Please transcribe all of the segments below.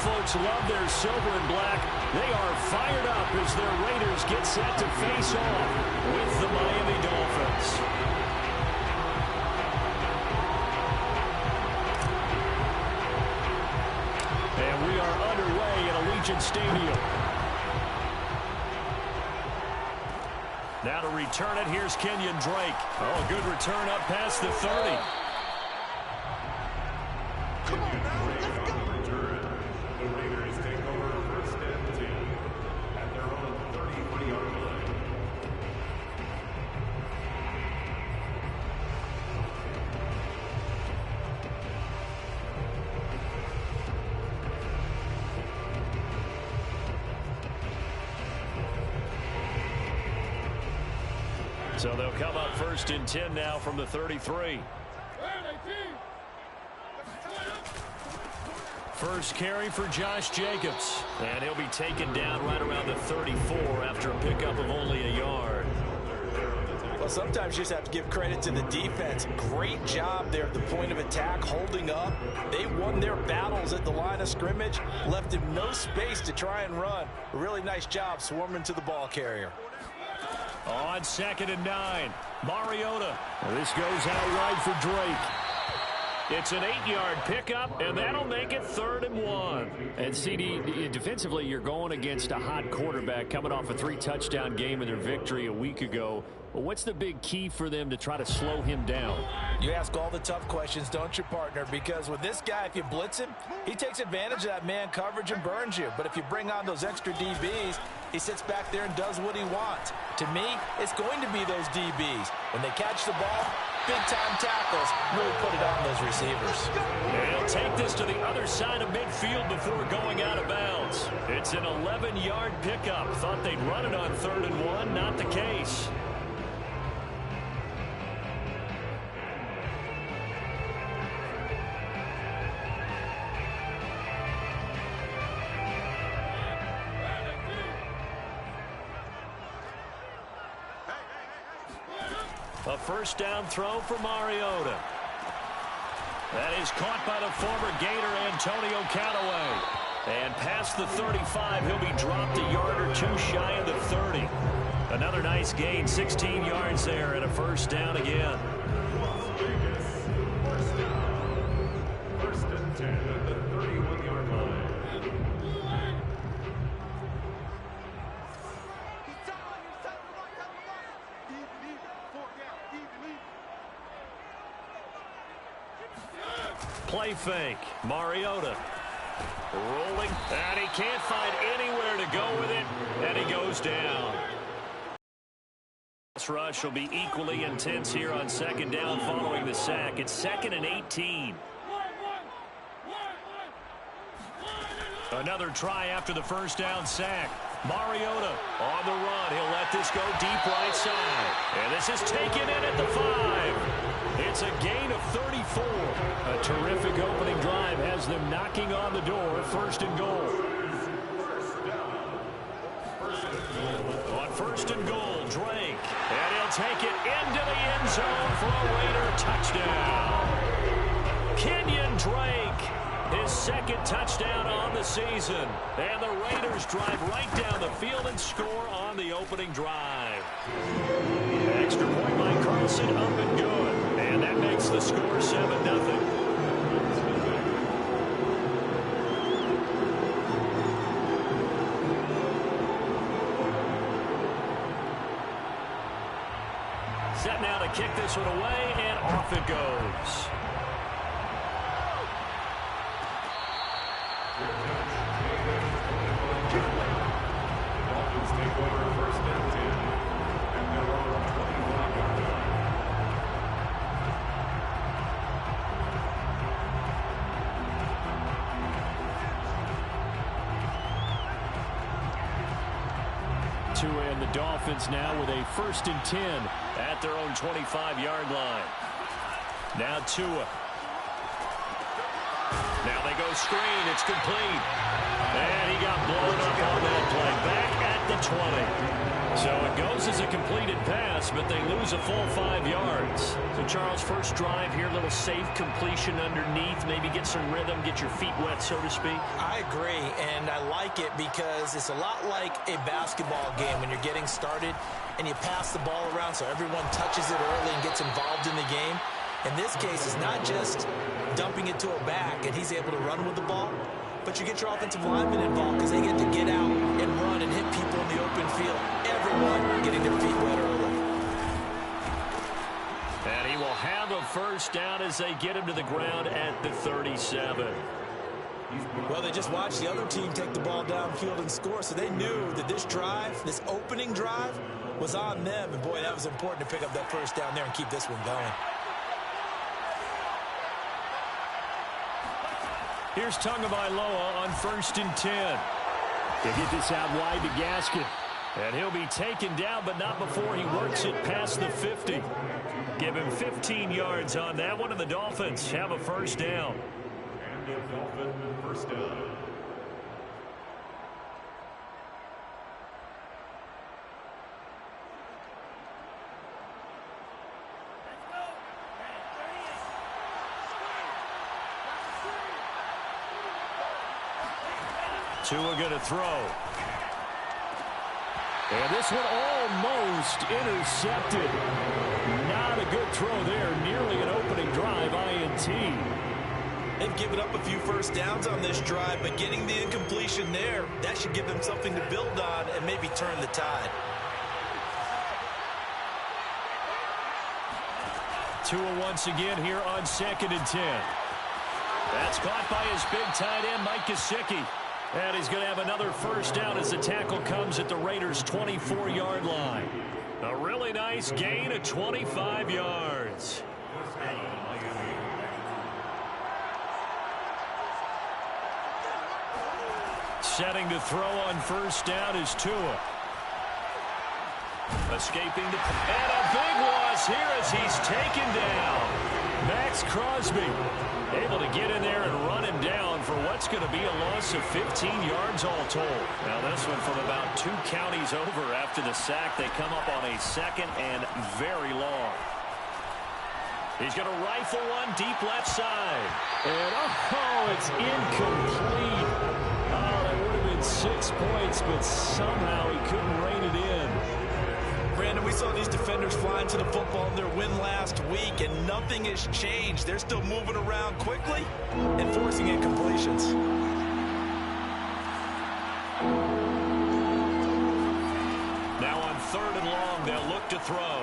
folks love their silver and black. They are fired up as their Raiders get set to face off with the Miami Dolphins. And we are underway at Allegiant Stadium. Now to return it, here's Kenyon Drake. Oh, good return up past the 30. So they'll come up 1st and 10 now from the 33. First carry for Josh Jacobs. And he'll be taken down right around the 34 after a pickup of only a yard. Well, sometimes you just have to give credit to the defense. Great job there at the point of attack, holding up. They won their battles at the line of scrimmage, left him no space to try and run. A really nice job swarming to the ball carrier. On 2nd and 9, Mariota. This goes out wide for Drake. It's an 8-yard pickup, and that'll make it 3rd and 1. And CD, defensively, you're going against a hot quarterback coming off a 3-touchdown game in their victory a week ago. Well, what's the big key for them to try to slow him down? You ask all the tough questions, don't you, partner? Because with this guy, if you blitz him, he takes advantage of that man coverage and burns you. But if you bring on those extra DBs, he sits back there and does what he wants. To me, it's going to be those DBs. When they catch the ball, big-time tackles really put it on those receivers. And he'll take this to the other side of midfield before going out of bounds. It's an 11-yard pickup. Thought they'd run it on 3rd and 1. Not the case. A first down throw for Mariota. That is caught by the former Gator Antonio Callaway. And past the 35, he'll be dropped a yard or two shy of the 30. Another nice gain, 16 yards there, and a first down again. First and 10 at the 31-yard line. Play fake. Mariota rolling, and he can't find anywhere to go with it, and he goes down. This rush will be equally intense here on 2nd down following the sack. It's 2nd and 18. Another try after the first down sack. Mariota on the run. He'll let this go deep right side. And this is taken in at the 5. It's a gain of 34. A terrific opening drive has them knocking on the door. 1st and goal. On 1st and goal, Drake. And he'll take it into the end zone for a Raider touchdown. Kenyon Drake, his 2nd touchdown on the season. And the Raiders drive right down the field and score on the opening drive. Extra point by Carlson, up and good. And that makes the score 7-0. Set now to kick this one away, and off it goes. Dolphins take over 1st and 10 at their own 25-yard line. And the Dolphins now with a 1st and 10 at their own 25-yard line. Now Tua. Now they go screen. It's complete. And he got blown up on that play. Back at the 20. So it goes as a completed pass, but they lose a full 5 yards. So, Charles, first drive here, a little safe completion underneath, maybe get some rhythm, get your feet wet, so to speak. I agree, and I like it because it's a lot like a basketball game when you're getting started and you pass the ball around so everyone touches it early and gets involved in the game. In this case, it's not just dumping it to a back and he's able to run with the ball, but you get your offensive linemen involved because they get to get out and run and hit people in the open field. Everyone getting their feet wet early. And he will have a first down as they get him to the ground at the 37. Well, they just watched the other team take the ball downfield and score, so they knew that this drive, this opening drive, was on them. And, boy, that was important to pick up that first down there and keep this one going. Here's Tagovailoa on 1st and 10. They get this out wide to Gaskin. And he'll be taken down, but not before he works it past the 50. Give him 15 yards on that one, and the Dolphins have a first down. And the Dolphin first down. Tua going to throw. And this one almost intercepted. Not a good throw there. Nearly an opening drive, INT. They've given up a few first downs on this drive, but getting the incompletion there, that should give them something to build on and maybe turn the tide. Tua once again here on 2nd and 10. That's caught by his big tight end, Mike Gesicki. And he's going to have another first down as the tackle comes at the Raiders' 24-yard line. A really nice gain of 25 yards. Setting to throw on first down is Tua. Escaping the... And a big loss here as he's taken down. Max Crosby able to get in there and run him down for what's going to be a loss of 15 yards all told. Now this one from about 2 counties over after the sack. They come up on a 2nd and very long. He's going to rifle one deep left side. And oh, it's incomplete. Oh, that would have been 6 points, but somehow he couldn't rein it in. Brandon, we saw these defenders flying to the football in their win last week, and nothing has changed. They're still moving around quickly and forcing incompletions. Now on 3rd and long, they'll look to throw.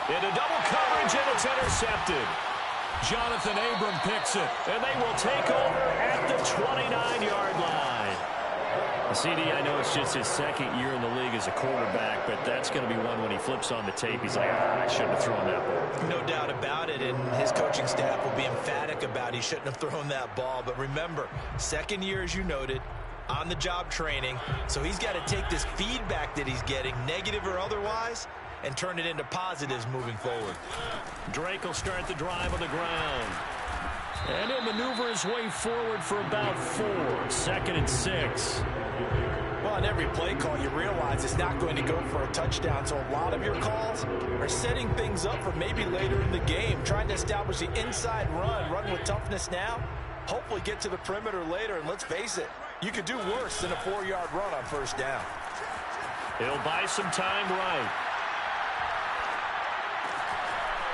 Into double coverage, and it's intercepted. Jonathan Abram picks it, and they will take over at the 29-yard line. CD, I know it's just his 2nd year in the league as a quarterback, but that's going to be one when he flips on the tape. He's like, I shouldn't have thrown that ball. No doubt about it, and his coaching staff will be emphatic about he shouldn't have thrown that ball. But remember, 2nd year, as you noted, on-the-job training, so he's got to take this feedback that he's getting, negative or otherwise, and turn it into positives moving forward. Drake will start the drive on the ground. And he'll maneuver his way forward for about 4. 2nd and 6. Well, on every play call, you realize it's not going to go for a touchdown, so a lot of your calls are setting things up for maybe later in the game, trying to establish the inside run with toughness now, hopefully get to the perimeter later, and let's face it, you could do worse than a 4-yard run on first down. He'll buy some time right.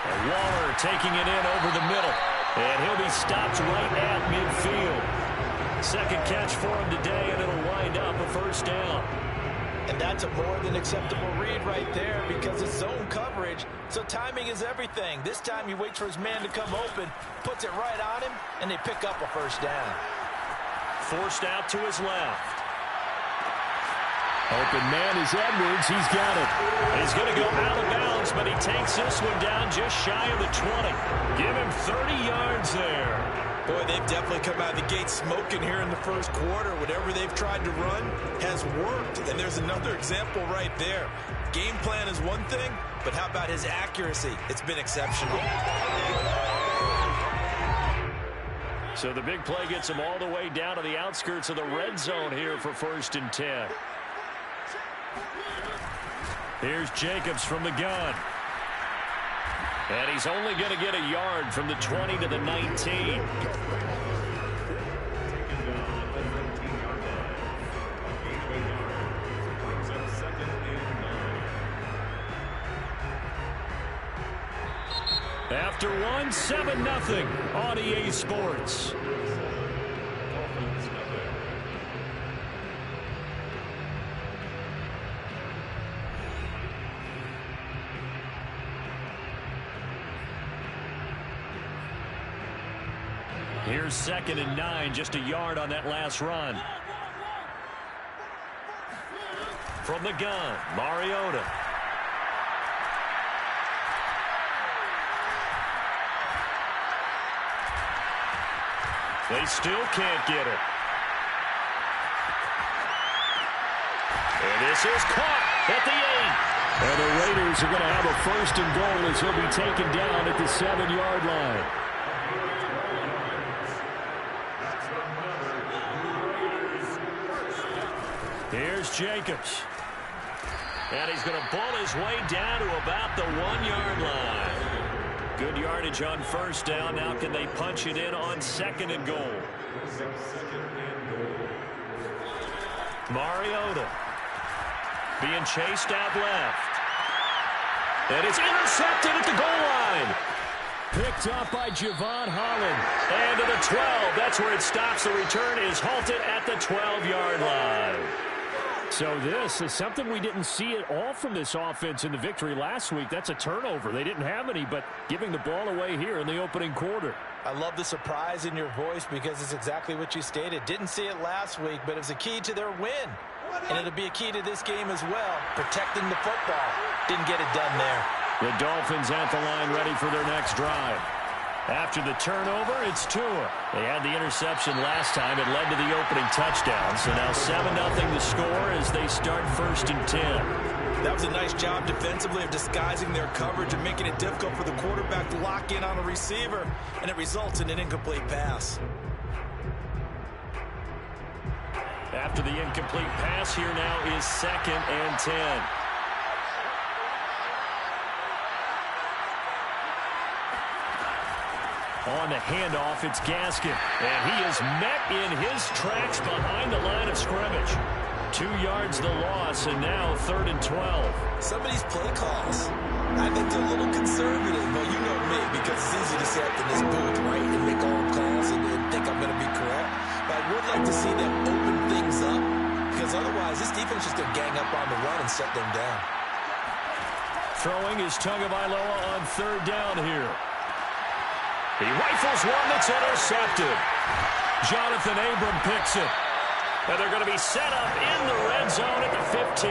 And Waller taking it in over the middle. And he'll be stopped right at midfield. 2nd catch for him today, and it'll wind up a first down. And that's a more than acceptable read right there because it's zone coverage, so timing is everything. This time he waits for his man to come open, puts it right on him, and they pick up a first down. Forced out to his left. Open man is Edwards. He's got it. He's going to go out of bounds, but he takes this one down just shy of the 20. Give him 30 yards there. Boy, they've definitely come out of the gate smoking here in the first quarter. Whatever they've tried to run has worked, and there's another example right there. Game plan is one thing, but how about his accuracy? It's been exceptional. So the big play gets him all the way down to the outskirts of the red zone here for 1st and 10. Here's Jacobs from the gun. And he's only going to get a yard from the 20 to the 19. After one, 7-0 on EA Sports. Here's 2nd and 9, just a yard on that last run. From the gun, Mariota. They still can't get it. And this is caught at the 8. And the Raiders are going to have a 1st and goal as he'll be taken down at the 7-yard line. Here's Jacobs. And he's going to bull his way down to about the 1-yard line. Good yardage on 1st down. Now can they punch it in on 2nd and goal? Mariota being chased out left. And it's intercepted at the goal line. Picked up by Javon Holland. And to the 12. That's where it stops. The return is halted at the 12-yard line. So this is something we didn't see at all from this offense in the victory last week. That's a turnover. They didn't have any, but giving the ball away here in the opening quarter. I love the surprise in your voice because it's exactly what you stated. Didn't see it last week, but it was a key to their win. And it'll be a key to this game as well, protecting the football. Didn't get it done there. The Dolphins at the line ready for their next drive. After the turnover, it's Tua. They had the interception last time. It led to the opening touchdown. So now 7-0 the score as they start 1st and 10. That was a nice job defensively of disguising their coverage and making it difficult for the quarterback to lock in on a receiver. And it results in an incomplete pass. After the incomplete pass, here now is 2nd and 10. On the handoff, it's Gaskin. And he is met in his tracks behind the line of scrimmage. 2 yards the loss, and now 3rd and 12. Some of these play calls, I think they're a little conservative. But you know me, because it's easy to sit in this booth, right, and make all calls and think I'm going to be correct. But I would like to see them open things up, because otherwise this defense is just going to gang up on the run and shut them down. Throwing is Tagovailoa on 3rd down here. He rifles one that's intercepted. Jonathan Abram picks it. And they're going to be set up in the red zone at the 15.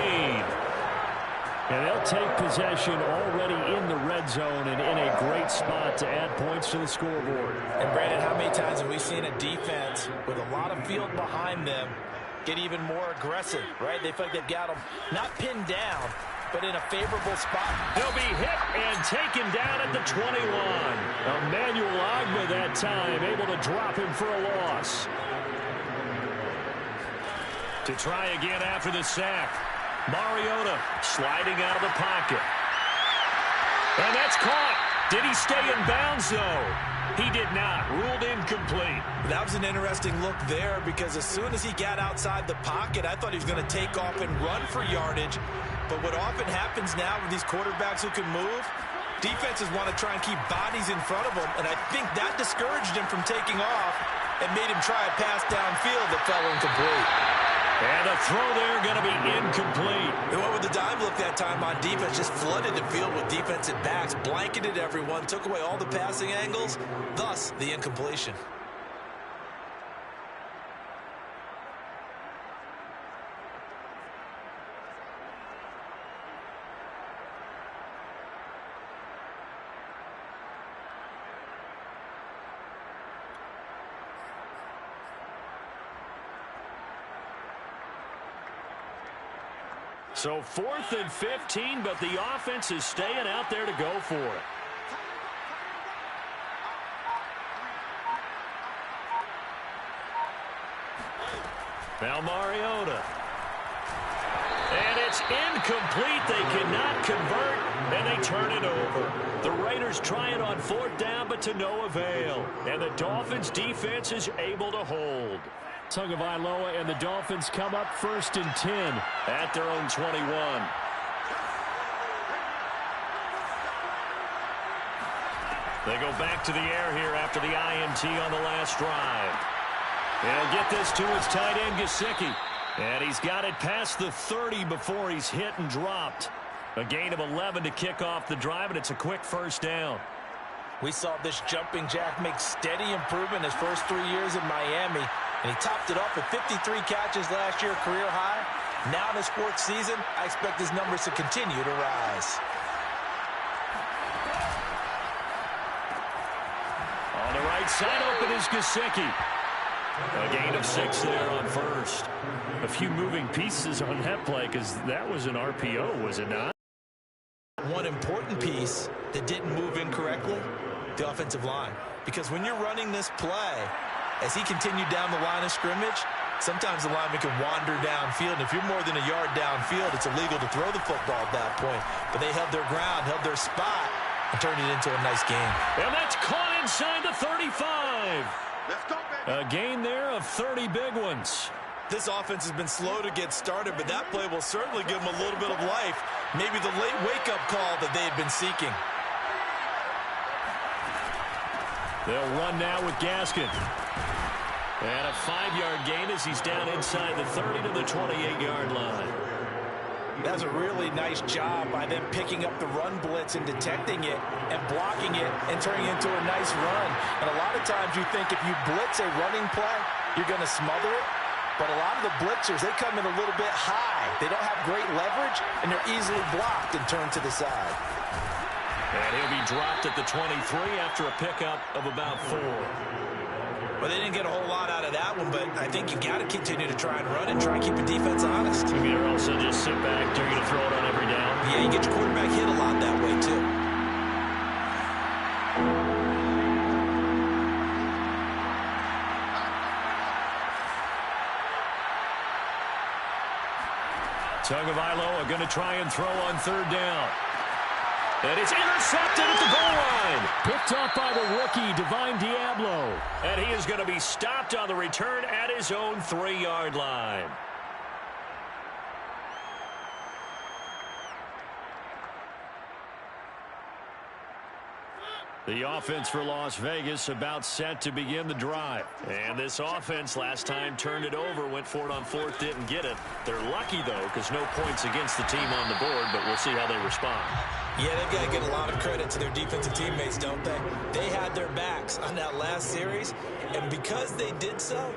And they'll take possession already in the red zone and in a great spot to add points to the scoreboard. And Brandon, how many times have we seen a defense with a lot of field behind them get even more aggressive, right? They feel like they've got them not pinned down, but in a favorable spot. He'll be hit and taken down at the 21. Emmanuel Ogbah that time, able to drop him for a loss. To try again after the sack. Mariota sliding out of the pocket. And that's caught. Did he stay in bounds, though? He did not. Ruled incomplete. That was an interesting look there because as soon as he got outside the pocket, I thought he was going to take off and run for yardage. But what often happens now with these quarterbacks who can move, defenses want to try and keep bodies in front of them, and I think that discouraged him from taking off and made him try a pass downfield that fell incomplete. And the throw there going to be incomplete. And what with the dime look that time on defense, just flooded the field with defensive backs, blanketed everyone, took away all the passing angles, thus the incompletion. So 4th and 15, but the offense is staying out there to go for it. Now Mariota. And it's incomplete. They cannot convert, and they turn it over. The Raiders try it on 4th down, but to no avail. And the Dolphins' defense is able to hold. Tagovailoa and the Dolphins come up 1st and 10 at their own 21. They go back to the air here after the INT on the last drive. He'll get this to his tight end, Gesicki. And he's got it past the 30 before he's hit and dropped. A gain of 11 to kick off the drive, and it's a quick 1st down. We saw this jumping jack make steady improvement his first 3 years in Miami, and he topped it off with 53 catches last year, career high. Now in his 4th season, I expect his numbers to continue to rise. On the right side, open is Gesicki. A gain of 6 there on 1st. A few moving pieces on that play because that was an RPO, was it not? One important piece that didn't move incorrectly, the offensive line. Because when you're running this play, as he continued down the line of scrimmage, sometimes the lineman can wander downfield. And if you're more than a yard downfield, it's illegal to throw the football at that point. But they held their ground, held their spot, and turned it into a nice game. And that's caught inside the 35. Let's go, A gain there of 30 big ones. This offense has been slow to get started, but that play will certainly give them a little bit of life. Maybe the late wake-up call that they had been seeking. They'll run now with Gaskin. And a 5-yard gain as he's down inside the 30 to the 28-yard line. That's a really nice job by them picking up the run blitz and detecting it and blocking it and turning it into a nice run. And a lot of times you think if you blitz a running play, you're going to smother it. But a lot of the blitzers, they come in a little bit high. They don't have great leverage, and they're easily blocked and turned to the side. And he'll be dropped at the 23 after a pickup of about 4. Well, they didn't get a whole lot out of that one, but I think you got to continue to try and run and try and keep the defense honest. I mean, or also just sit back, they're going to throw it on every down. Yeah, you get your quarterback hit a lot that way, too. Tagovailoa going to try and throw on 3rd down. And it's intercepted at the goal line. Picked off by the rookie, Divine Diablo. And he is going to be stopped on the return at his own 3-yard line. The offense for Las Vegas about set to begin the drive. And this offense last time turned it over, went for it on 4th, didn't get it. They're lucky, though, because no points against the team on the board, but we'll see how they respond. Yeah, they've got to get a lot of credit to their defensive teammates, don't they? They had their backs on that last series, and because they did so,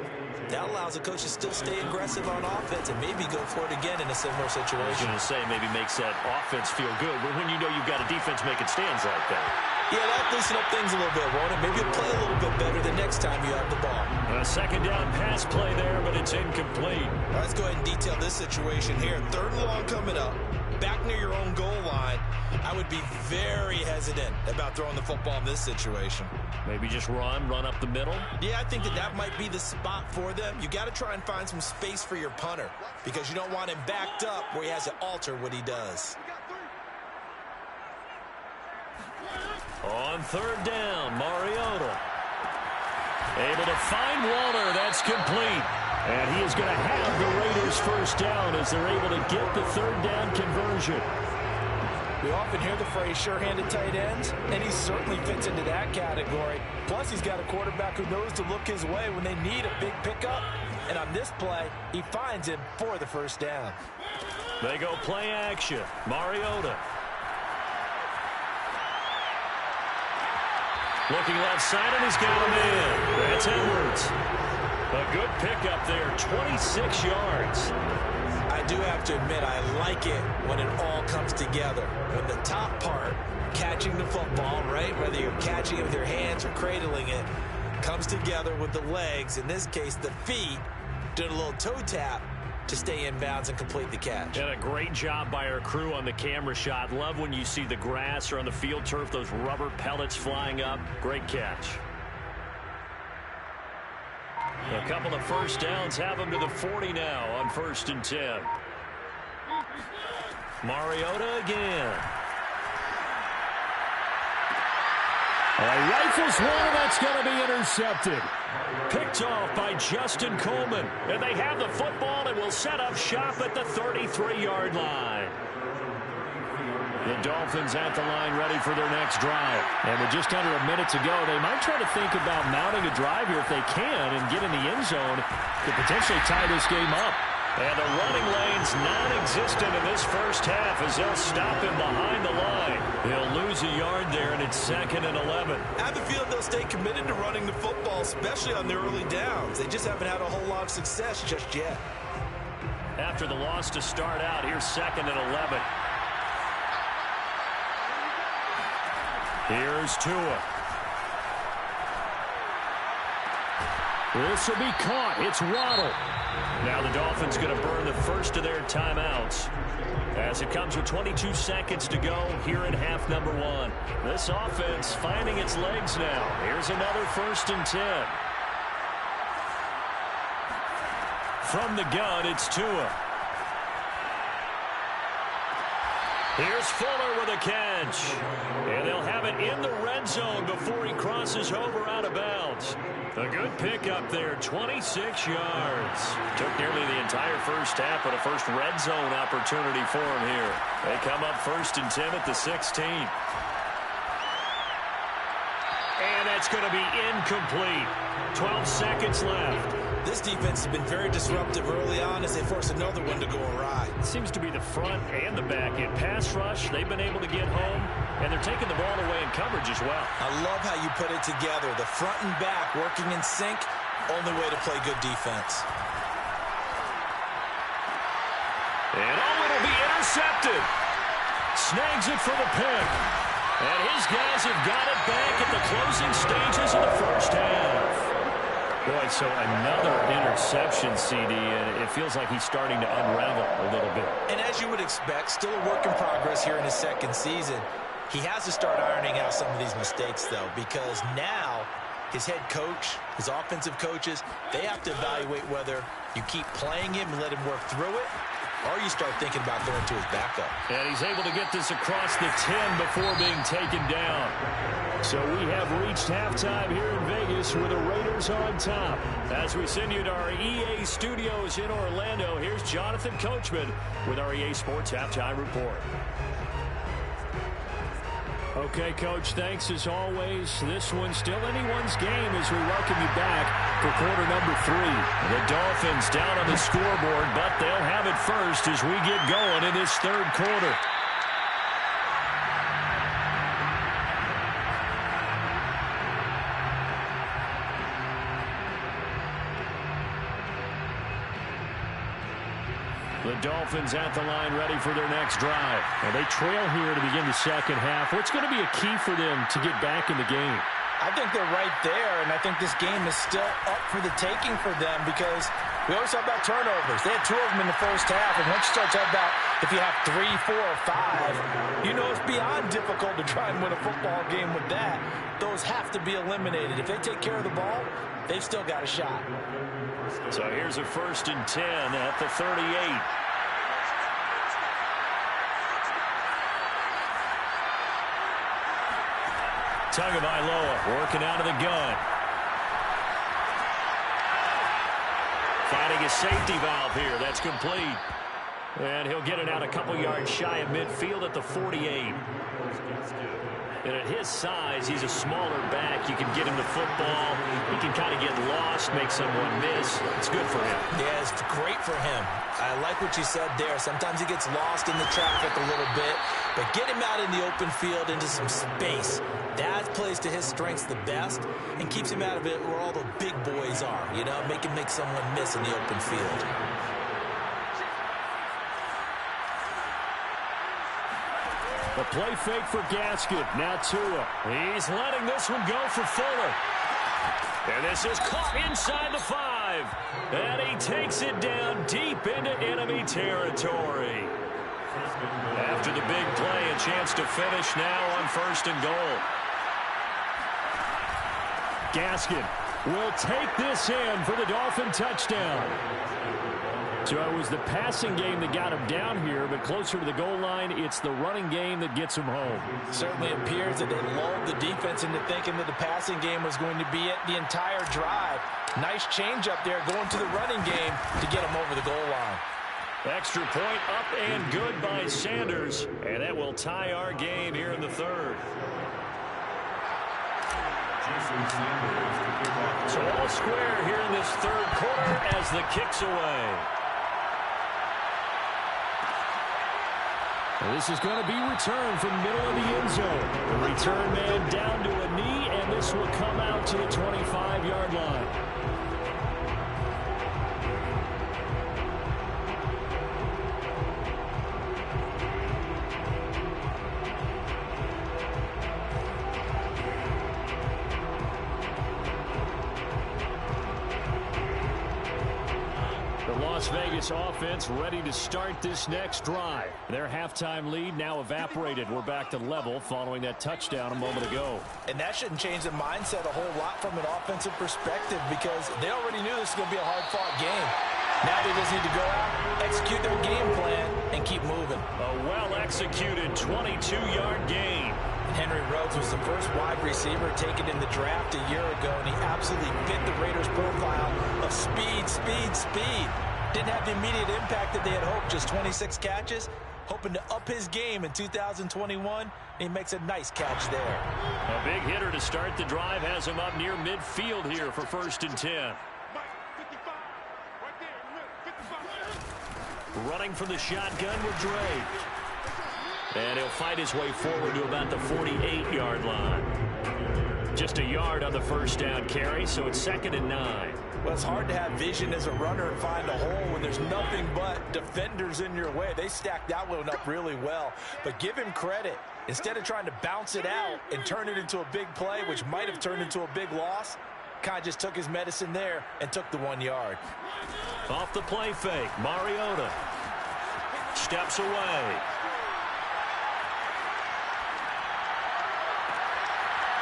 that allows the coach to still stay aggressive on offense and maybe go for it again in a similar situation. I was going to say maybe makes that offense feel good, but when you know you've got a defense making stands like that. Yeah, that'll loosen up things a little bit, won't it? Maybe you'll play a little bit better the next time you have the ball. A 2nd down pass play there, but it's incomplete. Let's go ahead and detail this situation here. 3rd and long coming up, back near your own goal line. I would be very hesitant about throwing the football in this situation. Maybe just run up the middle? Yeah, I think that might be the spot for them. You got to try and find some space for your punter because you don't want him backed up where he has to alter what he does. On 3rd down, Mariota. Able to find Waller. That's complete. And he is going to have the Raiders' 1st down as they're able to get the 3rd down conversion. We often hear the phrase sure-handed tight ends, and he certainly fits into that category. Plus, he's got a quarterback who knows to look his way when they need a big pickup. And on this play, he finds him for the 1st down. They go play action. Mariota. Looking left side, and he's got him in. That's Edwards. A good pickup there, 26 yards. I do have to admit, I like it when it all comes together. When the top part, catching the football, right, whether you're catching it with your hands or cradling it, comes together with the legs, in this case the feet, did a little toe tap to stay in bounds and complete the catch. And a great job by our crew on the camera shot. Love when you see the grass or on the field turf, those rubber pellets flying up. Great catch. A couple of first downs have him to the 40 now on 1st and 10. Mariota again. Rifles one, and that's going to be intercepted. Picked off by Justin Coleman. And they have the football and will set up shop at the 33-yard line. The Dolphins at the line ready for their next drive. And with just under a minute to go, they might try to think about mounting a drive here if they can and get in the end zone to potentially tie this game up. And the running lane's non-existent in this first half as they'll stop him behind the line. He'll lose a yard there, and it's 2nd and 11. I have a feeling they'll stay committed to running the football, especially on the early downs. They just haven't had a whole lot of success just yet. After the loss to start out, here's 2nd and 11. Here's Tua. This will be caught. It's Waddle. Now the Dolphins going to burn the first of their timeouts as it comes with 22 seconds to go here in half number 1. This offense finding its legs now. Here's another 1st and 10. From the gun, it's Tua. Here's Fuller with a catch. And they'll have it in the red zone before he crosses over out of bounds. A good pickup there, 26 yards. Took nearly the entire first half, but a first red zone opportunity for him here. They come up 1st and 10 at the 16. And that's going to be incomplete. 12 seconds left. This defense has been very disruptive early on as they force another one to go awry. Seems to be the front and the back. In pass rush, they've been able to get home, and they're taking the ball away in coverage as well. I love how you put it together. The front and back working in sync, only way to play good defense. And it'll be intercepted. Snags it for the pick. And his guys have got it back at the closing stages of the first half. Boy, so another interception, CD, and it feels like he's starting to unravel a little bit. And as you would expect, still a work in progress here in his second season. He has to start ironing out some of these mistakes, though, because now his head coach, his offensive coaches, they have to evaluate whether you keep playing him and let him work through it, or you start thinking about going to his backup. And he's able to get this across the 10 before being taken down. So we have reached halftime here in Vegas with the Raiders on top. As we send you to our EA studios in Orlando, here's Jonathan Coachman with our EA Sports Halftime Report. Okay, Coach, thanks as always. This one's still anyone's game as we welcome you back for quarter number 3. The Dolphins down on the scoreboard, but they'll have it first as we get going in this third quarter. The Dolphins at the line ready for their next drive. And they trail here to begin the second half. What's going to be a key for them to get back in the game? I think they're right there, and I think this game is still up for the taking for them because we always talk about turnovers. They had 2 of them in the first half, and once you start talking about if you have 3, 4, or 5, you know it's beyond difficult to try and win a football game with that. Those have to be eliminated. If they take care of the ball, they've still got a shot. So here's a 1st and 10 at the 38. Tagovailoa working out of the gun. Finding a safety valve here. That's complete. And he'll get it out a couple yards shy of midfield at the 48. And at his size, he's a smaller back. You can get him the football. He can kind of get lost, make someone miss. It's good for him. Yeah, it's great for him. I like what you said there. Sometimes he gets lost in the traffic a little bit, but get him out in the open field into some space. That plays to his strengths the best and keeps him out of it where all the big boys are, you know, make him make someone miss in the open field. The play fake for Gaskin. Now Tua. He's letting this one go for Fuller. And this is caught inside the 5. And he takes it down deep into enemy territory. After the big play, a chance to finish now on 1st and goal. Gaskin will take this in for the Dolphin touchdown. So it was the passing game that got him down here, but closer to the goal line, it's the running game that gets him home. Certainly appears that they lulled the defense into thinking that the passing game was going to be it the entire drive. Nice change up there going to the running game to get him over the goal line. Extra point up and good by Sanders, and that will tie our game here in the third. So all square here in this third quarter as the kick's away. And this is going to be returned from middle of the end zone. The return man down to a knee, and this will come out to the 25-yard line. Las Vegas offense ready to start this next drive. Their halftime lead now evaporated. We're back to level following that touchdown a moment ago. And that shouldn't change the mindset a whole lot from an offensive perspective because they already knew this was going to be a hard-fought game. Now they just need to go out, execute their game plan, and keep moving. A well-executed 22-yard gain. Henry Ruggs was the first wide receiver taken in the draft a year ago, and he absolutely fit the Raiders' profile of speed, speed, speed. Didn't have the immediate impact that they had hoped, just 26 catches. Hoping to up his game in 2021. He makes a nice catch there. A big hitter to start the drive has him up near midfield here for 1st and 10. Running from the shotgun with Drake. And he'll fight his way forward to about the 48-yard line. Just a yard on the first down carry, so it's 2nd and 9. Well, it's hard to have vision as a runner and find a hole when there's nothing but defenders in your way. They stacked that one up really well. But give him credit. Instead of trying to bounce it out and turn it into a big play, which might have turned into a big loss, kind of just took his medicine there and took the 1 yard. Off the play fake, Mariota steps away.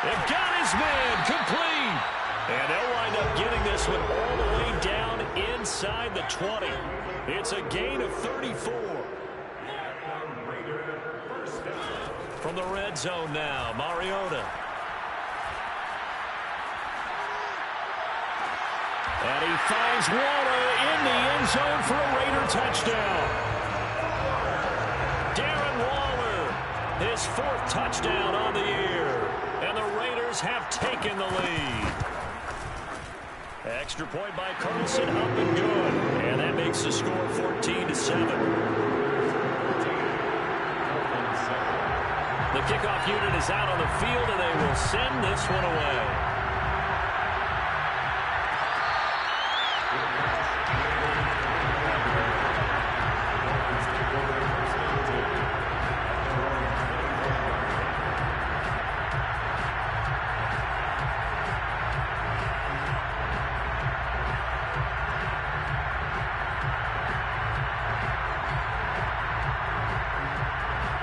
They've got his man complete. And they'll wind up getting this one all the way down inside the 20. It's a gain of 34. From the red zone now, Mariota. And he finds Waller in the end zone for a Raider touchdown. Darren Waller, his 4th touchdown on the year. And the Raiders have taken the lead. Extra point by Carlson, up and good. And that makes the score 14-7. The kickoff unit is out on the field, and they will send this one away.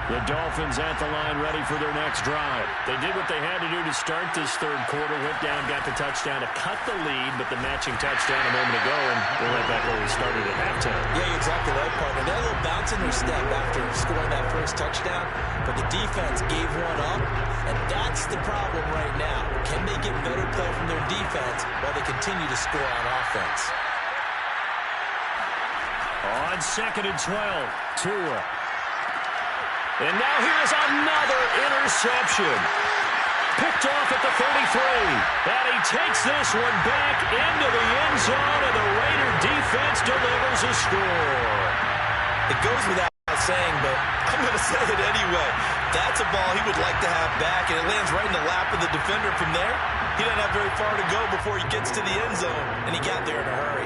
The Dolphins at the line ready for their next drive. They did what they had to do to start this third quarter. Went down, got the touchdown to cut the lead, but the matching touchdown a moment ago, and we're right back where we started at halftime. Yeah, exactly right, partner. They're a little bounce in their step after scoring that first touchdown, but the defense gave one up, and that's the problem right now. Can they get better play from their defense while they continue to score on offense? On 2nd and 12, Tua. And now here's another interception. Picked off at the 33. And he takes this one back into the end zone, and the Raider defense delivers a score. It goes without saying, but I'm going to say it anyway. That's a ball he would like to have back, and it lands right in the lap of the defender from there. He doesn't have very far to go before he gets to the end zone, and he got there in a hurry.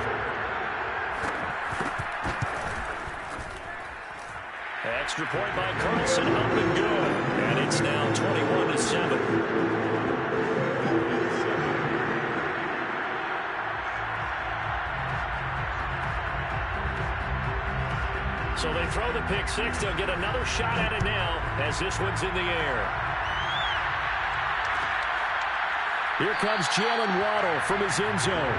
Extra point by Carlson, up and good. And it's now 21-7. So they throw the pick six. They'll get another shot at it now as this one's in the air. Here comes Jalen Waddle from his end zone.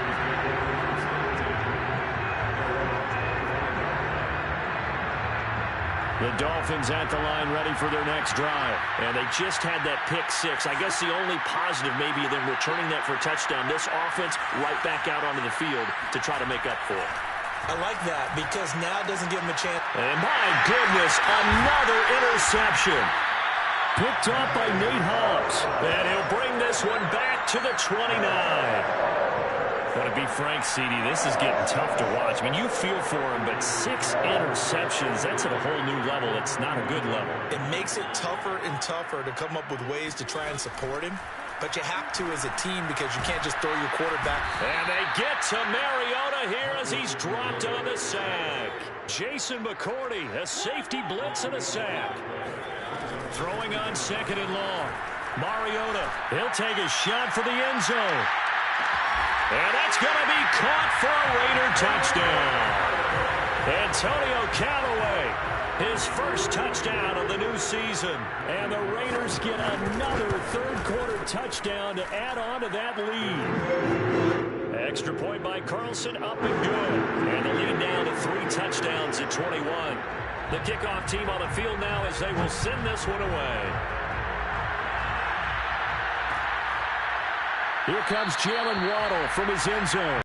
The Dolphins at the line ready for their next drive. And they just had that pick six. I guess the only positive maybe them returning that for a touchdown. This offense right back out onto the field to try to make up for it. I like that because now it doesn't give him a chance. And my goodness, another interception. Picked up by Nate Hobbs. And he'll bring this one back to the 29. Want to be frank, CD, this is getting tough to watch. I mean, you feel for him, but 6 interceptions, that's at a whole new level. It's not a good level. It makes it tougher and tougher to come up with ways to try and support him. But you have to as a team because you can't just throw your quarterback. And they get to Mariota here as he's dropped on the sack. Jason McCourty, a safety blitz and a sack. Throwing on second and long. Mariota, he'll take a shot for the end zone. And that's going to be caught for a Raider touchdown. Antonio Callaway, his first touchdown of the new season. And the Raiders get another third-quarter touchdown to add on to that lead. Extra point by Carlson, up and good. And the lead down to 3 touchdowns at 21. The kickoff team on the field now as they will send this one away. Here comes Jalen Waddle from his end zone.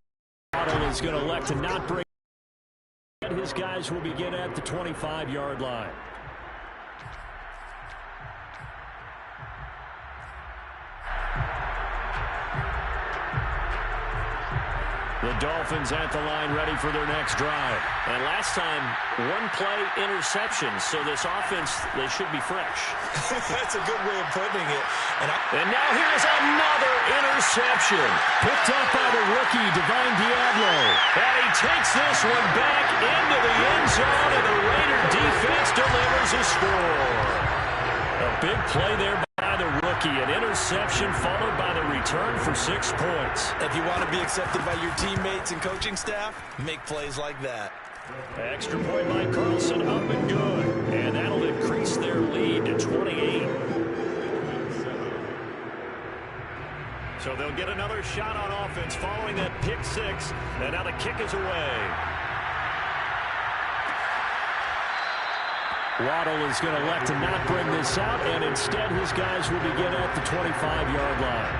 Waddle is going to elect to not bring. And his guys will begin at the 25-yard line. The Dolphins at the line ready for their next drive. And last time, 1-play interception. So this offense, they should be fresh. That's a good way of putting it. And now here's another interception. Picked up by the rookie, Divine Diablo. And he takes this one back into the end zone, and the Raider defense delivers a score. A big play there by the rookie. An interception followed by the return for 6 points. If you want to be accepted by your teammates and coaching staff, make plays like that. Extra point by Carlson, up and good. And that'll increase their lead to 28. So they'll get another shot on offense following that pick six. And now the kick is away. Waddle is going to elect to not bring this out, and instead his guys will begin at the 25-yard line.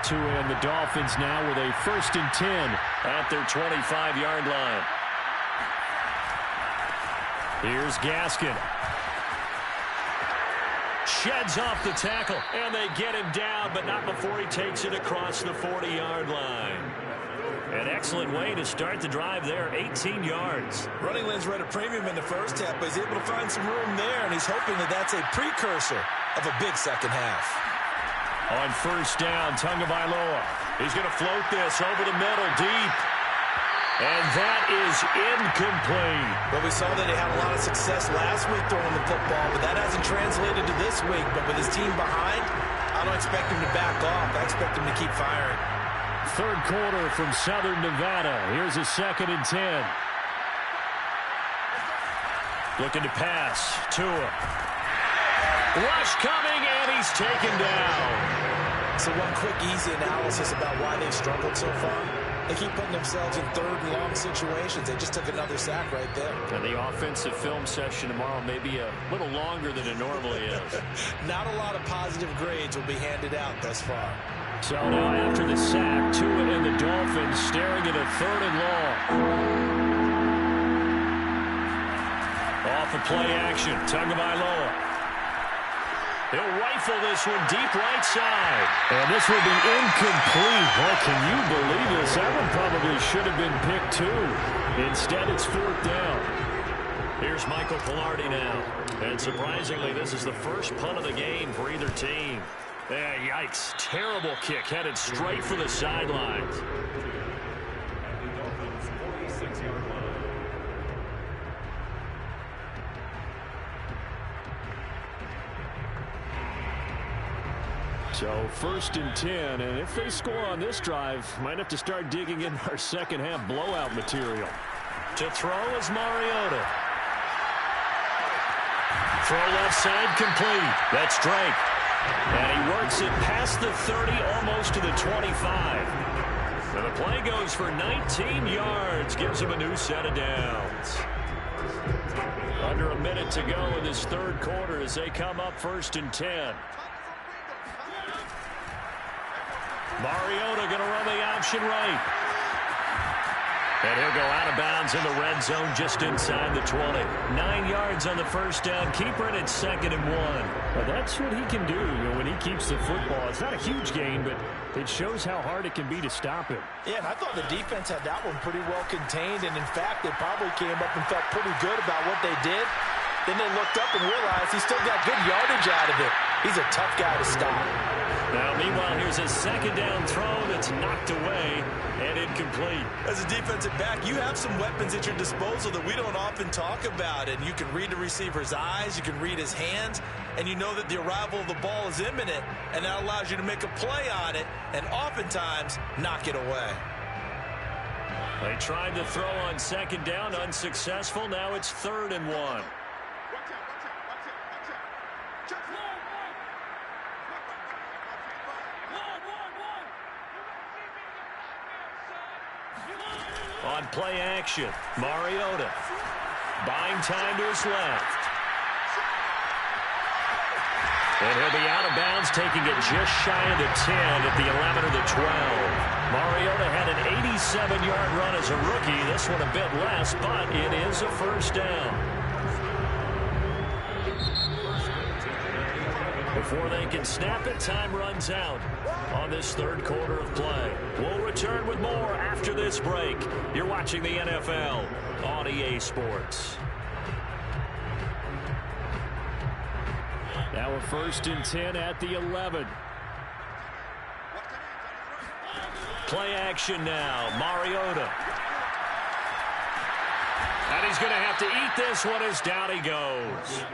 To end the Dolphins now with a 1st and 10 at their 25-yard line. Here's Gaskin. Sheds off the tackle, and they get him down, but not before he takes it across the 40-yard line. An excellent way to start the drive there, 18 yards. Running lanes read a premium in the first half, but he's able to find some room there, and he's hoping that that's a precursor of a big second half. On 1st down, Tagovailoa. He's going to float this over the middle, deep. And that is incomplete. Well, we saw that he had a lot of success last week throwing the football, but that hasn't translated to this week. But with his team behind, I don't expect him to back off. I expect him to keep firing. Third quarter from Southern Nevada. Here's a 2nd and 10. Looking to pass. Tua. Rush coming, and he's taken down. So one quick, easy analysis about why they've struggled so far. They keep putting themselves in 3rd and long situations. They just took another sack right there. And the offensive film session tomorrow may be a little longer than it normally is. Not a lot of positive grades will be handed out thus far. So now after the sack, Tua and the Dolphins staring at a 3rd and long. Off of play action, Tagovailoa. He'll rifle this one deep right side. And this will be incomplete. Well, can you believe this? That one probably should have been picked too. Instead, it's 4th down. Here's Michael Pilardi now. And surprisingly, this is the first punt of the game for either team. Yikes. Terrible kick headed straight for the sidelines. So 1st and 10, and if they score on this drive, might have to start digging in our second half blowout material. To throw is Mariota. Throw left side complete. That's Drake. And he works it past the 30, almost to the 25. And the play goes for 19 yards, gives him a new set of downs. Under a minute to go in this third quarter as they come up 1st and 10. Mariota going to run the option right. And he'll go out of bounds in the red zone just inside the 20. 9 yards on the first down. Keeper it at 2nd and 1. Well, that's what he can do, when he keeps the football. It's not a huge gain, but it shows how hard it can be to stop him. Yeah, and I thought the defense had that one pretty well contained. And, in fact, they probably came up and felt pretty good about what they did. Then they looked up and realized he still got good yardage out of it. He's a tough guy to stop. Now, meanwhile, here's a 2nd down throw that's knocked away and incomplete. As a defensive back, you have some weapons at your disposal that we don't often talk about. And you can read the receiver's eyes, you can read his hands, and you know that the arrival of the ball is imminent, and that allows you to make a play on it and oftentimes knock it away. They tried to throw on 2nd down, unsuccessful. Now it's 3rd and 1. On play action, Mariota buying time to his left. And he'll be out of bounds, taking it just shy of the 10 at the 11 or the 12. Mariota had an 87-yard run as a rookie. This one a bit less, but it is a 1st down. Before they can snap it, time runs out on this third quarter of play. We'll return with more after this break. You're watching the NFL on EA Sports. Now a 1st and 10 at the 11. Play action now. Mariota. And he's going to have to eat this one as down he goes.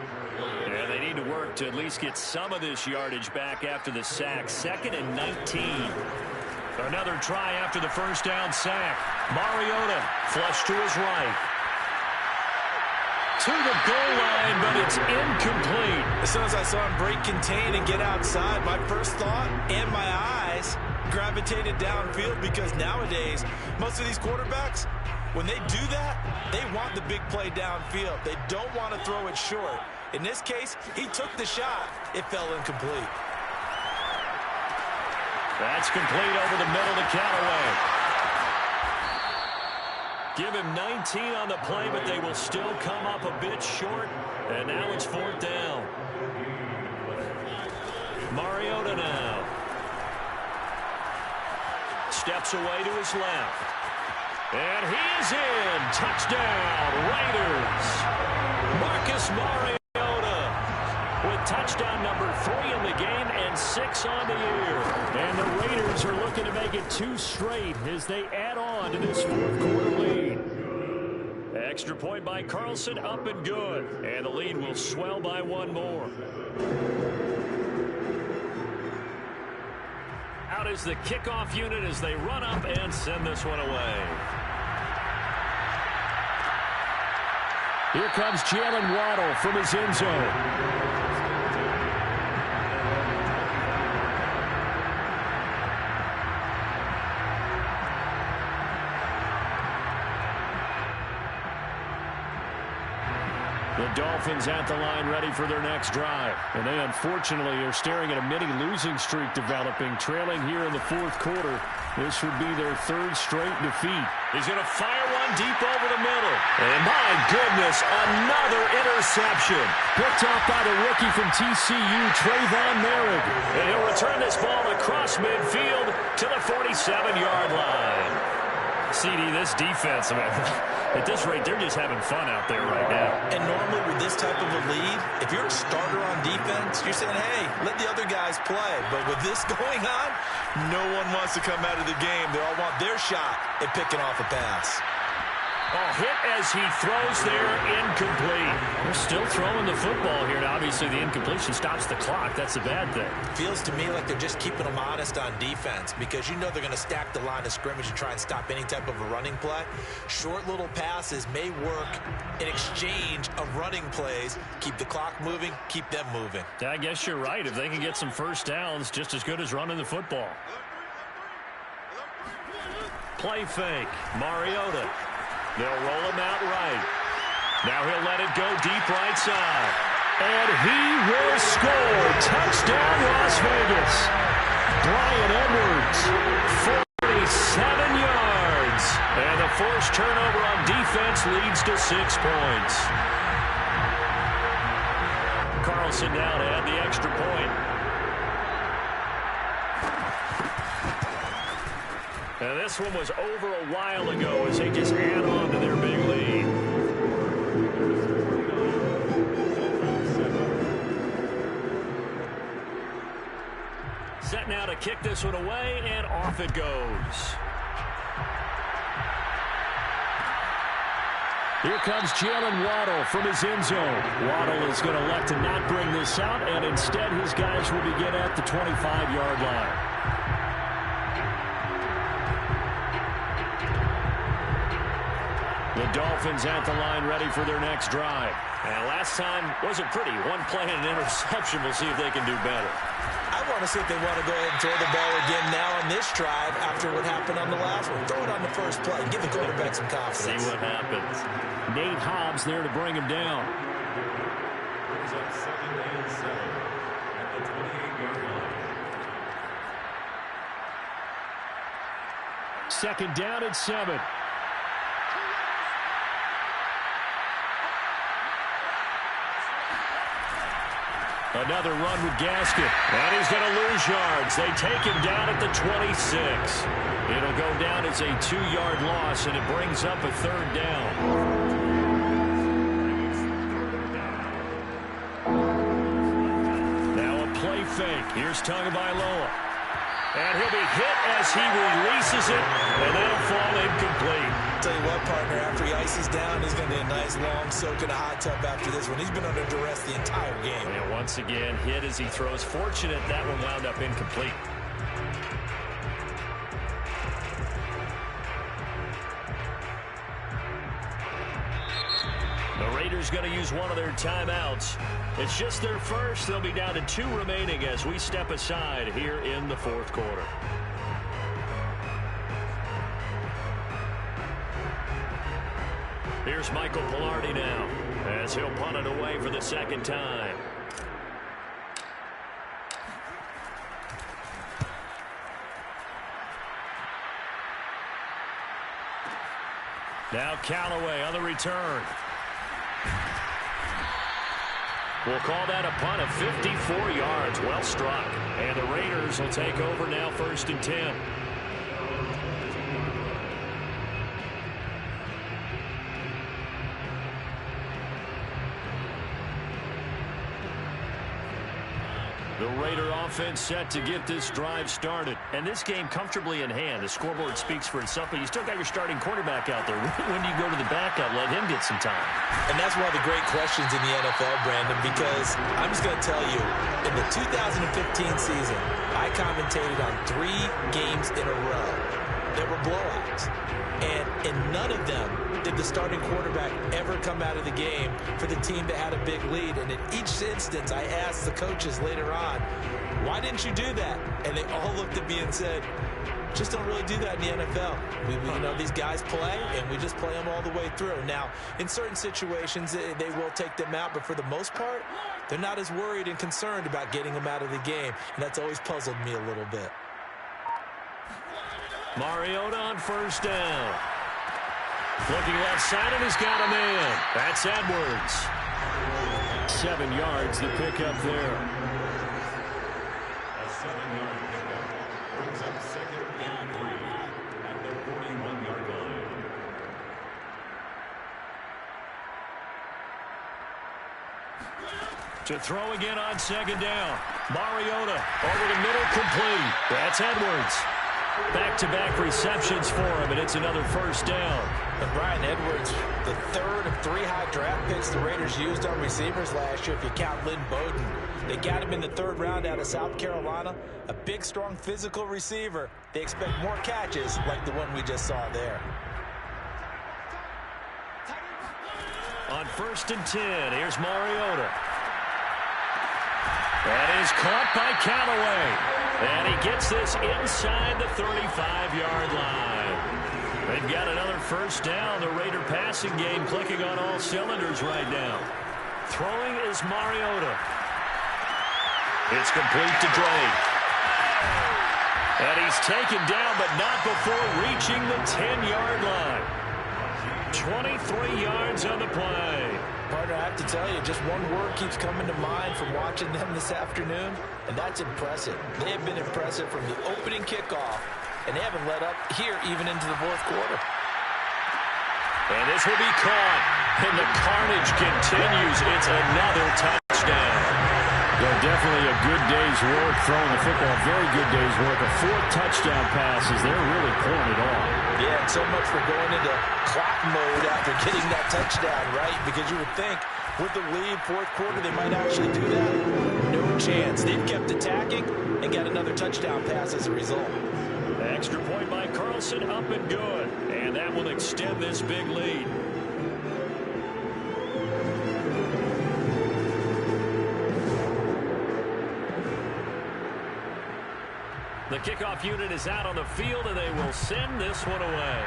Yeah, they need to work to at least get some of this yardage back after the sack. 2nd and 19. Another try after the 1st down sack. Mariota flush to his right. To the goal line, but it's incomplete. As soon as I saw him break contain and get outside, my first thought and my eyes gravitated downfield, because nowadays, most of these quarterbacks, when they do that, they want the big play downfield. They don't want to throw it short. In this case, he took the shot. It fell incomplete. That's complete over the middle to Callaway. Give him 19 on the play, but they will still come up a bit short. And now it's 4th down. Mariota now. Steps away to his left. And he is in. Touchdown, Raiders. Marcus Mariota with touchdown number 3 in the game and 6 on the year. And the Raiders are looking to make it 2 straight as they add on to this 4th quarter lead. Extra point by Carlson, up and good. And the lead will swell by 1 more. Out is the kickoff unit as they run up and send this one away. Here comes Jalen Waddle from his end zone. The Dolphins at the line, ready for their next drive. And they unfortunately are staring at a mini losing streak developing, trailing here in the 4th quarter. This would be their 3rd straight defeat. He's going to fire one deep over the middle. And my goodness, another interception. Picked off by the rookie from TCU, Trayvon Merrick. And he'll return this ball across midfield to the 47-yard line. CD, this defense, at this rate, they're just having fun out there right now. And normally with this type of a lead, if you're a starter on defense, you're saying, hey, let the other guys play. But with this going on, no one wants to come out of the game. They all want their shot at picking off a pass. Oh, hit as he throws there, incomplete. They're still throwing the football here. Now, obviously, the incompletion stops the clock. That's a bad thing. Feels to me like they're just keeping them honest on defense because you know they're going to stack the line of scrimmage and try and stop any type of a running play. Short little passes may work in exchange of running plays. Keep the clock moving, keep them moving. I guess you're right. If they can get some first downs, just as good as running the football. Play fake. Mariota. They'll roll him out right. Now he'll let it go deep right side. And he will score. Touchdown, Las Vegas. Brian Edwards, 47 yards. And the forced turnover on defense leads to 6 points. Carlson now to add the extra point. And this one was over a while ago as they just add on to their big lead. Set now to kick this one away, and off it goes. Here comes Jalen Waddle from his end zone. Waddle is going to elect to not bring this out, and instead his guys will begin at the 25-yard line. The Dolphins at the line ready for their next drive. And last time wasn't pretty. One play and an interception. We'll see if they can do better. I want to see if they want to go ahead and throw the ball again now on this drive after what happened on the last one. Throw it on the first play. Give the quarterback some confidence. See what happens. Nate Hobbs there to bring him down. Brings up 2nd and 7 at the 28-yard line. Second down at 7. Another run with Gaskin. And he's going to lose yards. They take him down at the 26. It'll go down as a 2-yard loss, and it brings up a 3rd down. Now a play fake. Here's Tagovailoa. And he'll be hit as he releases it, and that'll fall incomplete. Tell you what, partner, after he ices down, he's going to be a nice long soak in a hot tub after this one. He's been under duress the entire game. And once again, hit as he throws. Fortunate that one wound up incomplete. The Raiders going to use one of their timeouts. It's just their first. They'll be down to 2 remaining as we step aside here in the 4th quarter. Here's Michael Pilardi now as he'll punt it away for the 2nd time. Now Callaway on the return. We'll call that a punt of 54 yards. Well struck. And the Raiders will take over now 1st and 10. The Raider offense set to get this drive started. And this game comfortably in hand. The scoreboard speaks for itself, but you still got your starting quarterback out there. When do you go to the backup? Let him get some time. And that's one of the great questions in the NFL, Brandon, because I'm just going to tell you, in the 2015 season, I commentated on 3 games in a row that were blowouts. And in none of them did the starting quarterback ever come out of the game for the team that had a big lead. And in each instance, I asked the coaches later on, why didn't you do that? And they all looked at me and said, just don't really do that in the NFL. We you know, these guys play, and we just play them all the way through. Now, in certain situations, they will take them out, but for the most part, they're not as worried and concerned about getting them out of the game. And that's always puzzled me a little bit. Mariota on 1st down. Looking left side, and he's got a man. That's Edwards. 7 yards, the pickup there. A 7-yard pickup brings up 2nd and 3 at the 41-yard line. To throw again on 2nd down. Mariota over the middle, complete. That's Edwards. Back-to-back receptions for him, and it's another first down. And Bryan Edwards, the third of 3 high draft picks the Raiders used on receivers last year, if you count Lynn Bowden. They got him in the 3rd round out of South Carolina. A big, strong, physical receiver. They expect more catches like the one we just saw there. On 1st and 10, here's Mariota. That is caught by Callaway. And he gets this inside the 35-yard line. They've got another first down. The Raider passing game clicking on all cylinders right now. Throwing is Mariota. It's complete to Drake. And he's taken down, but not before reaching the 10-yard line. 23 yards on the play. Partner, I have to tell you, just one word keeps coming to mind from watching them this afternoon, and that's impressive. They have been impressive from the opening kickoff, and they haven't let up here even into the 4th quarter. And this will be caught, and the carnage continues. It's another touchdown. Well, definitely a good day's work throwing the football. Very good day's work. A 4th touchdown passes. They're really pulling it off. Yeah, and so much for going into clock mode after getting that touchdown, right? Because you would think with the lead, 4th quarter, they might actually do that. No chance. They've kept attacking and got another touchdown pass as a result. Extra point by Carlson, up and good. And that will extend this big lead. The kickoff unit is out on the field, and they will send this one away.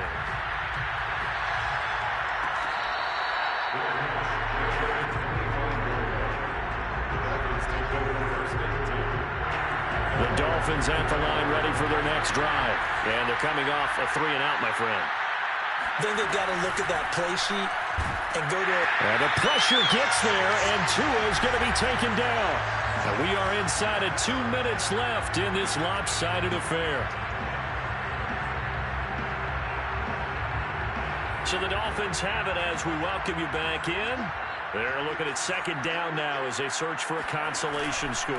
The Dolphins at the line ready for their next drive. And they're coming off a 3-and-out, my friend. Then they've got to look at that play sheet and go to... And the pressure gets there, and Tua is going to be taken down. And we are inside of 2 minutes left in this lopsided affair. So the Dolphins have it as we welcome you back in. They're looking at 2nd down now as they search for a consolation score.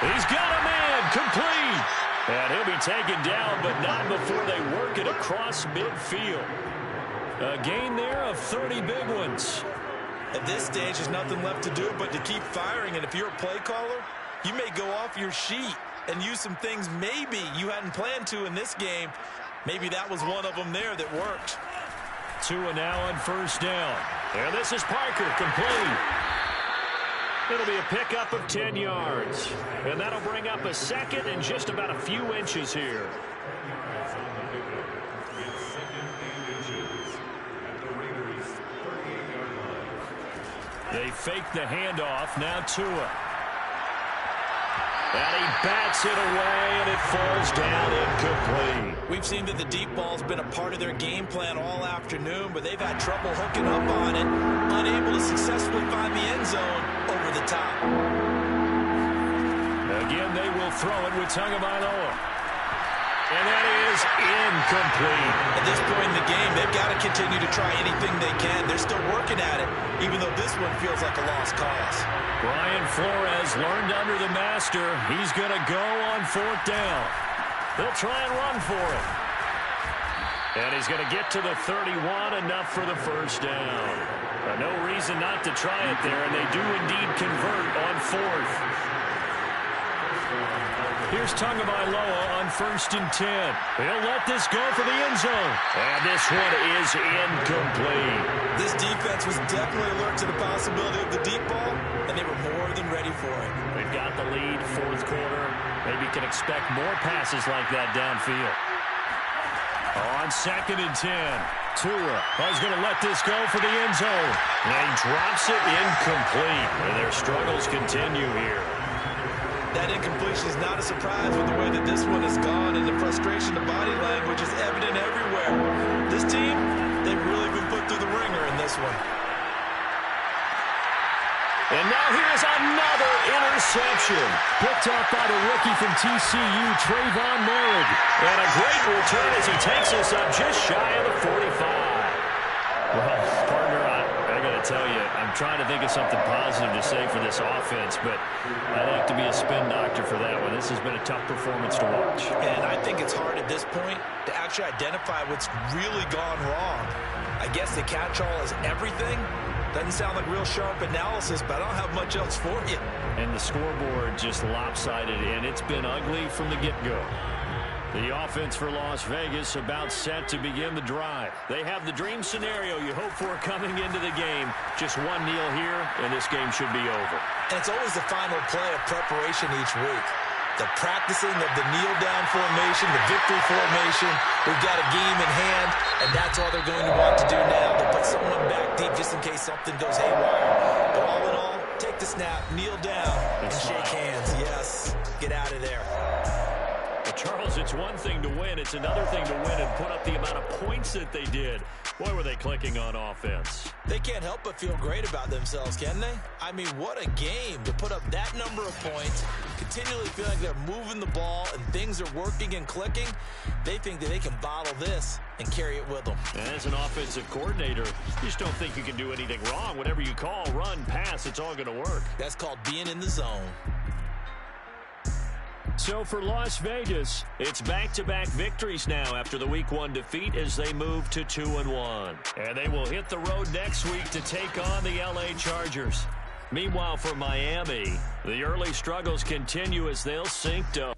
He's got a man, complete. And he'll be taken down, but not before they work it across midfield. A gain there of 30 big ones. At this stage, there's nothing left to do but to keep firing. And if you're a play caller, you may go off your sheet and use some things maybe you hadn't planned to in this game. Maybe that was one of them there that worked. Tua now on 1st down. And this is Parker, complete. It'll be a pickup of 10 yards. And that'll bring up a 2nd and just about a few inches here. They fake the handoff. Now Tua. And he bats it away, and it falls down incomplete. We've seen that the deep ball's been a part of their game plan all afternoon, but they've had trouble hooking up on it, unable to successfully find the end zone over the top. Again, they will throw it with Tagovailoa. And that is incomplete. At this point in the game, they've got to continue to try anything they can. They're still working at it, even though this one feels like a lost cause. Brian Flores learned under the master. He's going to go on 4th down. They'll try and run for it. And he's going to get to the 31, enough for the first down. No reason not to try it there, and they do indeed convert on 4th. Here's Tagovailoa on 1st and 10. He'll let this go for the end zone. And this one is incomplete. This defense was definitely alert to the possibility of the deep ball, and they were more than ready for it. They've got the lead, 4th quarter. Maybe can expect more passes like that downfield. On 2nd and 10. Tua is going to let this go for the end zone. And he drops it incomplete. And their struggles continue here. That incompletion is not a surprise with the way that this one has gone, and the frustration, the body language is evident everywhere. This team, they've really been put through the ringer in this one. And now here's another interception. Picked up by the rookie from TCU, Trayvon Moehrig. And a great return as he takes us up just shy of the 45. Well, partner, I got to tell you, I'm trying to think of something positive to say for this offense, but I'd like to be a spin doctor for that one. This has been a tough performance to watch. And I think it's hard at this point to actually identify what's really gone wrong. I guess the catch-all is everything. Doesn't sound like real sharp analysis, but I don't have much else for you. And the scoreboard just lopsided, and it's been ugly from the get-go. The offense for Las Vegas about set to begin the drive. They have the dream scenario you hope for coming into the game. Just one kneel here, and this game should be over. And it's always the final play of preparation each week. The practicing of the kneel-down formation, the victory formation. We've got a game in hand, and that's all they're going to want to do now. They'll put someone back deep just in case something goes haywire. But all in all, take the snap, kneel down, and shake hands. Yes, get out of there. Well, Charles, it's one thing to win. It's another thing to win and put up the amount of points that they did. Boy, were they clicking on offense. They can't help but feel great about themselves, can they? I mean, what a game to put up that number of points, continually feel like they're moving the ball and things are working and clicking. They think that they can bottle this and carry it with them. And as an offensive coordinator, you just don't think you can do anything wrong. Whatever you call, run, pass, it's all going to work. That's called being in the zone. So for Las Vegas, it's back-to-back victories now after the Week 1 defeat as they move to 2-1. And they will hit the road next week to take on the LA Chargers. Meanwhile, for Miami, the early struggles continue as they'll sink to